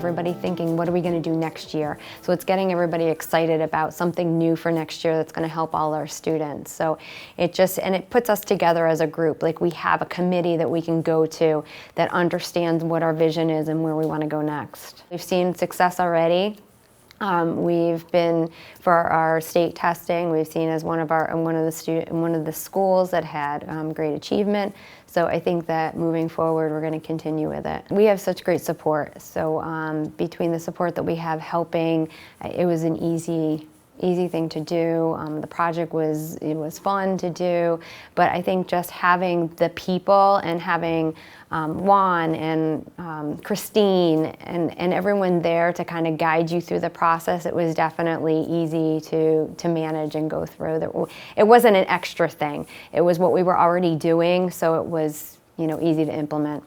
everybody thinking, what are we going to do next year? So it's getting everybody excited about something new for next year that's going to help all our students. So it puts us together as a group. Like, we have a committee that we can go to that understands what our vision is and where we want to go next. We've seen success already. We've been, for our state testing, we've seen as one of the schools that had great achievement. So I think that moving forward, we're going to continue with it. We have such great support. So between the support that we have helping, it was an easy thing to do. The project was fun to do, but I think just having the people and having Juan and Christine and everyone there to kind of guide you through the process, it was definitely easy to manage and go through. It wasn't an extra thing. It was what we were already doing, so it was easy to implement.